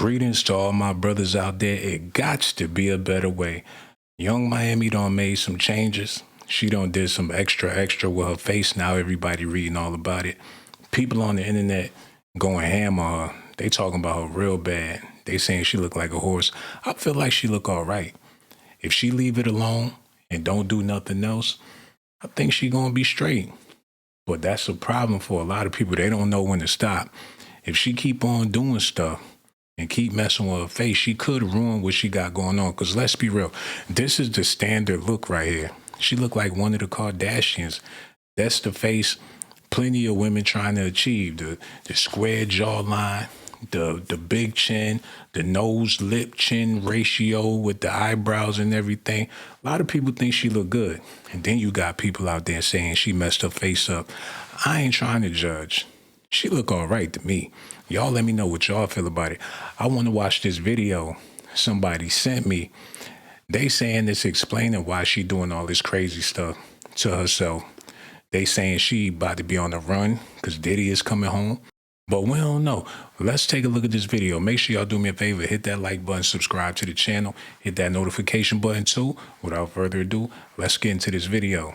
Greetings to all my brothers out there. It gots to be a better way. Young Miami done made some changes. She done did some extra with her face. Now everybody reading all about it. People on the internet going ham on her. They talking about her real bad. They saying she look like a horse. I feel like she look all right. If she leave it alone and don't do nothing else, I think she gonna be straight. But that's a problem for a lot of people. They don't know when to stop. If she keep on doing stuff and keep messing with her face, she could ruin what she got going on. Because let's be real, this is the standard look right here. She look like one of the Kardashians. That's the face plenty of women trying to achieve. The square jawline, the big chin, the nose, lip, chin ratio with the eyebrows and everything. A lot of people think she look good. And then you got people out there saying she messed her face up. I ain't trying to judge. She look all right to me. Y'all let me know what y'all feel about it. I want to watch this video somebody sent me. They saying it's explaining why she doing all this crazy stuff to herself. They saying she about to be on the run because Diddy is coming home. But we don't know. Let's take a look at this video. Make sure y'all do me a favor. Hit that like button, subscribe to the channel, hit that notification button too. Without further ado, let's get into this video.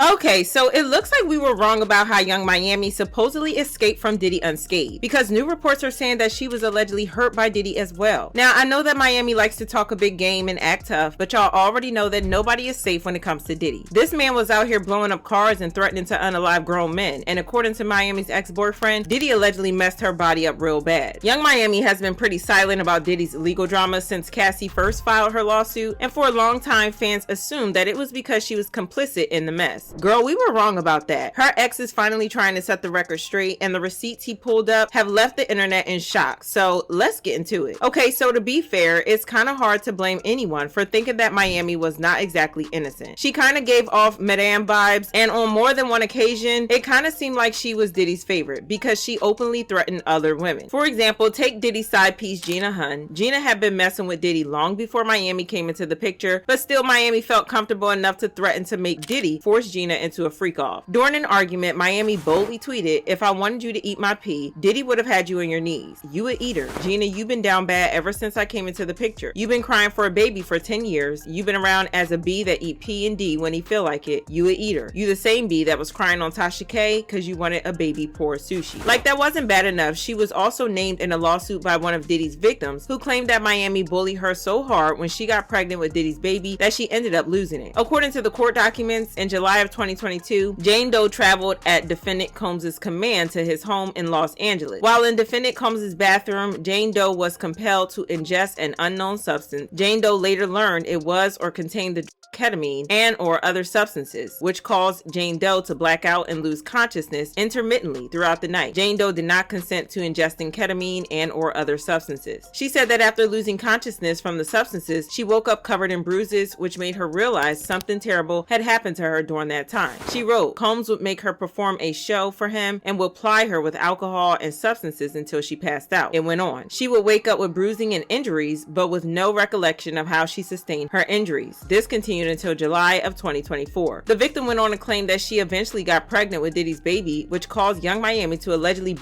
Okay, so it looks like we were wrong about how Young Miami supposedly escaped from Diddy unscathed, because new reports are saying that she was allegedly hurt by Diddy as well. Now, I know that Miami likes to talk a big game and act tough, but y'all already know that nobody is safe when it comes to Diddy. This man was out here blowing up cars and threatening to unalive grown men, and according to Miami's ex-boyfriend, Diddy allegedly messed her body up real bad. Young Miami has been pretty silent about Diddy's legal drama since Cassie first filed her lawsuit, and for a long time, fans assumed that it was because she was complicit in the mess. Girl, we were wrong about that. Her ex is finally trying to set the record straight, and the receipts he pulled up have left the internet in shock. So let's get into it. Okay, so to be fair, it's kind of hard to blame anyone for thinking that Miami was not exactly innocent. She kind of gave off Madame vibes, and on more than one occasion, it kind of seemed like she was Diddy's favorite because she openly threatened other women. For example, take Diddy's side piece Gina Hunn. Gina had been messing with Diddy long before Miami came into the picture, but still Miami felt comfortable enough to threaten to make Diddy force Gina into a freak off. During an argument, Miami boldly tweeted, "If I wanted you to eat my pee, Diddy would have had you on your knees. You a eater. Gina, you've been down bad ever since I came into the picture. You've been crying for a baby for 10 years. You've been around as a bee that eat P and D when he feel like it. You a eater. You the same bee that was crying on Tasha K because you wanted a baby pour sushi." Like that wasn't bad enough, she was also named in a lawsuit by one of Diddy's victims who claimed that Miami bullied her so hard when she got pregnant with Diddy's baby that she ended up losing it. According to the court documents, in July of 2022, Jane Doe traveled at defendant Combs' command to his home in Los Angeles. While in defendant Combs' bathroom, Jane Doe was compelled to ingest an unknown substance. Jane Doe later learned it was or contained the ketamine and or other substances, which caused Jane Doe to black out and lose consciousness intermittently throughout the night. Jane Doe did not consent to ingesting ketamine and or other substances. She said that after losing consciousness from the substances, she woke up covered in bruises, which made her realize something terrible had happened to her during that time. She wrote, Combs would make her perform a show for him and would ply her with alcohol and substances until she passed out. It went on. She would wake up with bruising and injuries, but with no recollection of how she sustained her injuries. This continued until July of 2024. The victim went on to claim that she eventually got pregnant with Diddy's baby, which caused Young Miami to allegedly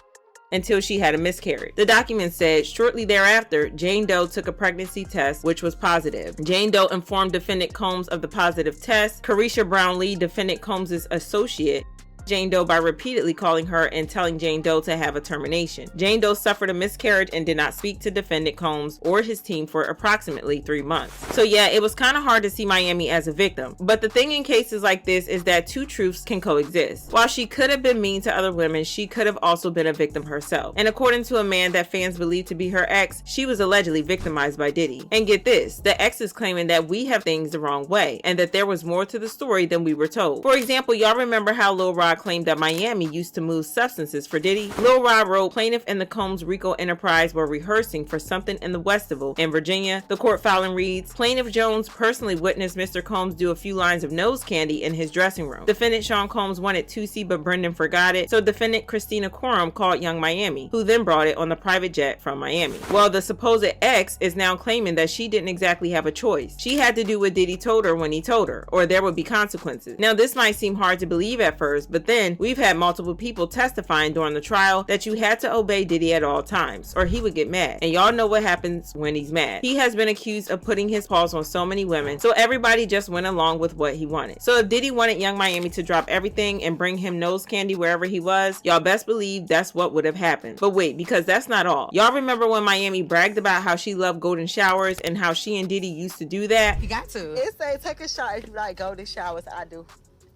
until she had a miscarriage. The document said shortly thereafter, Jane Doe took a pregnancy test, which was positive. Jane Doe informed defendant Combs of the positive test. Carisha Brown Lee, defendant Combs' associate, Jane Doe by repeatedly calling her and telling Jane Doe to have a termination. Jane Doe suffered a miscarriage and did not speak to defendant Combs or his team for approximately 3 months. So yeah, it was kind of hard to see Miami as a victim. But the thing in cases like this is that two truths can coexist. While she could have been mean to other women, she could have also been a victim herself. And according to a man that fans believe to be her ex, she was allegedly victimized by Diddy. And get this, the ex is claiming that we have things the wrong way and that there was more to the story than we were told. For example, y'all remember how Lil Rod claimed that Miami used to move substances for Diddy? Lil Rod wrote, plaintiff and the Combs Rico Enterprise were rehearsing for something in the Westival in Virginia. The court filing reads, plaintiff Jones personally witnessed Mr. Combs do a few lines of nose candy in his dressing room. Defendant Shawn Combs wanted 2C, but Brendan forgot it, so defendant Christina Coram called Young Miami, who then brought it on the private jet from Miami. Well, the supposed ex is now claiming that she didn't exactly have a choice. She had to do what Diddy told her when he told her, or there would be consequences. Now, this might seem hard to believe at first, but But then we've had multiple people testifying during the trial that you had to obey Diddy at all times or he would get mad. And y'all know what happens when he's mad. He has been accused of putting his paws on so many women, so everybody just went along with what he wanted. So if Diddy wanted Young Miami to drop everything and bring him nose candy wherever he was, y'all best believe that's what would have happened. But wait, because that's not all. Y'all remember when Miami bragged about how she loved golden showers and how she and Diddy used to do that? You got to. It say take a shower if you like golden showers. I do.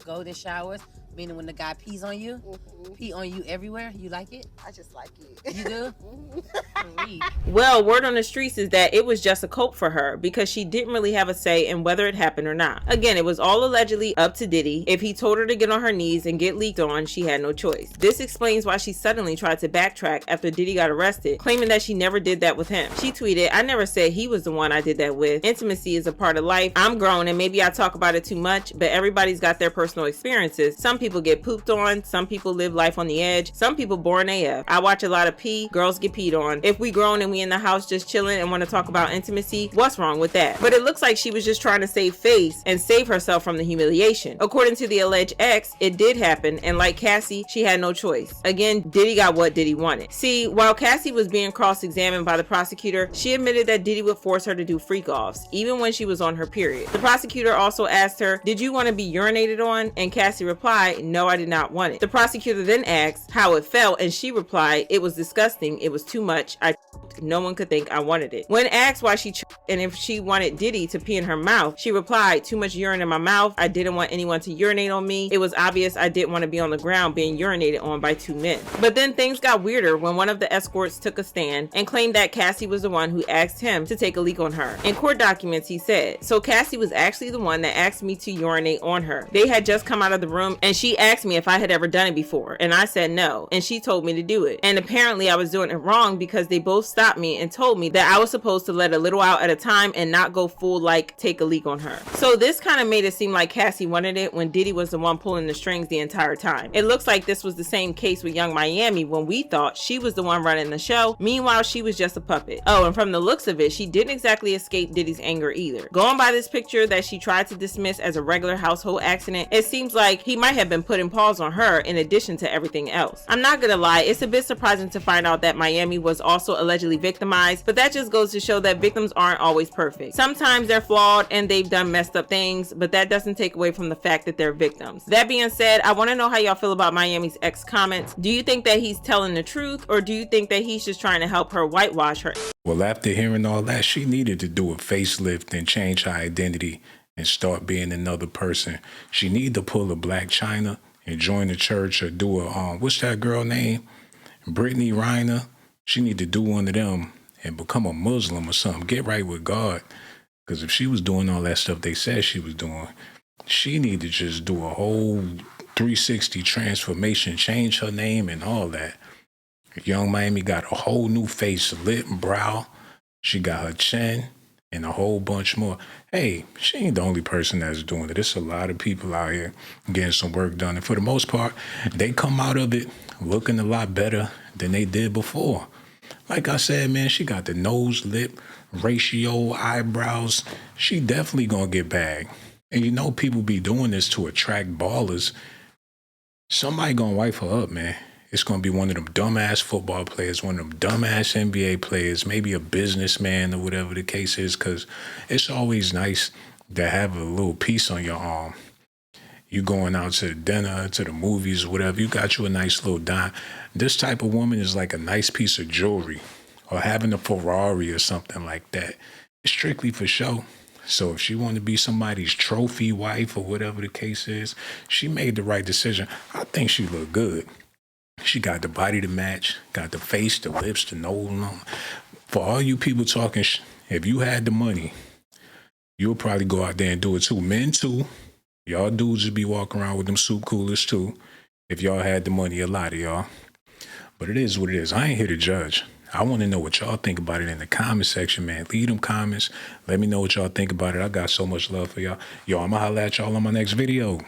Golden showers, meaning when the guy pees on you, pee on you everywhere, you like it? I just like it. You do? Well, word on the streets is that it was just a cope for her because she didn't really have a say in whether it happened or not. Again, it was all allegedly up to Diddy. If he told her to get on her knees and get leaked on, she had no choice. This explains why she suddenly tried to backtrack after Diddy got arrested, claiming that she never did that with him. She tweeted, "I never said he was the one I did that with. Intimacy is a part of life. I'm grown and maybe I talk about it too much, but everybody's got their personal experiences. Some people get pooped on, some people live life on the edge, some people born AF. I watch a lot of pee, girls get peed on. If we grown and we in the house just chilling and want to talk about intimacy, what's wrong with that?" But it looks like she was just trying to save face and save herself from the humiliation. According to the alleged ex, it did happen, and like Cassie, she had no choice. Again, Diddy got what Diddy wanted. See, while Cassie was being cross-examined by the prosecutor, she admitted that Diddy would force her to do freak-offs, even when she was on her period. The prosecutor also asked her, "Did you want to be urinated on?" And Cassie replied, "No, I did not want it." The prosecutor then asked how it felt, and she replied, "It was disgusting. It was too much. No one could think I wanted it." When asked why she and if she wanted Diddy to pee in her mouth, she replied, "Too much urine in my mouth. I didn't want anyone to urinate on me. It was obvious I didn't want to be on the ground being urinated on by two men." But then things got weirder when one of the escorts took a stand and claimed that Cassie was the one who asked him to take a leak on her. In court documents, he said, "So Cassie was actually the one that asked me to urinate on her. They had just come out of the room and she asked me if I had ever done it before, and I said no, and she told me to do it. And apparently I was doing it wrong because they both stopped me and told me that I was supposed to let a little out at a time and not go full like take a leak on her." So this kind of made it seem like Cassie wanted it when Diddy was the one pulling the strings the entire time. It looks like this was the same case with Young Miami when we thought she was the one running the show. Meanwhile, she was just a puppet. Oh, and from the looks of it, she didn't exactly escape Diddy's anger either. Going by this picture that she tried to dismiss as a regular household accident, it seems like he might have been putting paws on her in addition to everything else. I'm not gonna lie, it's a bit surprising to find out that Miami was also allegedly victimized, but that just goes to show that victims aren't always perfect. Sometimes they're flawed and they've done messed up things, but that doesn't take away from the fact that they're victims. That being said, I want to know how y'all feel about Miami's ex comments. Do you think that he's telling the truth, or do you think that he's just trying to help her whitewash her? Well, after hearing all that, she needed to do a facelift and change her identity and start being another person. She needed to pull a Black China and join the church or do a, what's that girl name? Brittany Reiner. She need to do one of them and become a Muslim or something. Get right with God. Because if she was doing all that stuff they said she was doing, she need to just do a whole 360 transformation, change her name and all that. Young Miami got a whole new face, lip, brow. She got her chin and a whole bunch more. Hey, she ain't the only person that's doing it. There's a lot of people out here getting some work done. And for the most part, they come out of it looking a lot better than they did before. Like I said, man, she got the nose, lip, ratio, eyebrows. She definitely gonna get bagged. And you know people be doing this to attract ballers. Somebody gonna wipe her up, man. It's gonna be one of them dumbass football players, one of them dumbass NBA players, maybe a businessman or whatever the case is, because it's always nice to have a little piece on your arm. You going out to dinner, to the movies, whatever, you got you a nice little dime. This type of woman is like a nice piece of jewelry, or having a Ferrari or something like that. It's strictly for show. So if she wanted to be somebody's trophy wife or whatever the case is, she made the right decision. I think she looked good. She got the body to match, got the face, the lips, the nose. For all you people talking, if you had the money, you'll probably go out there and do it too. Men too. Y'all dudes would be walking around with them soup coolers too. If y'all had the money, a lot of y'all. But it is what it is. I ain't here to judge. I want to know what y'all think about it in the comment section, man. Leave them comments. Let me know what y'all think about it. I got so much love for y'all. Yo, I'm going to holler at y'all on my next video.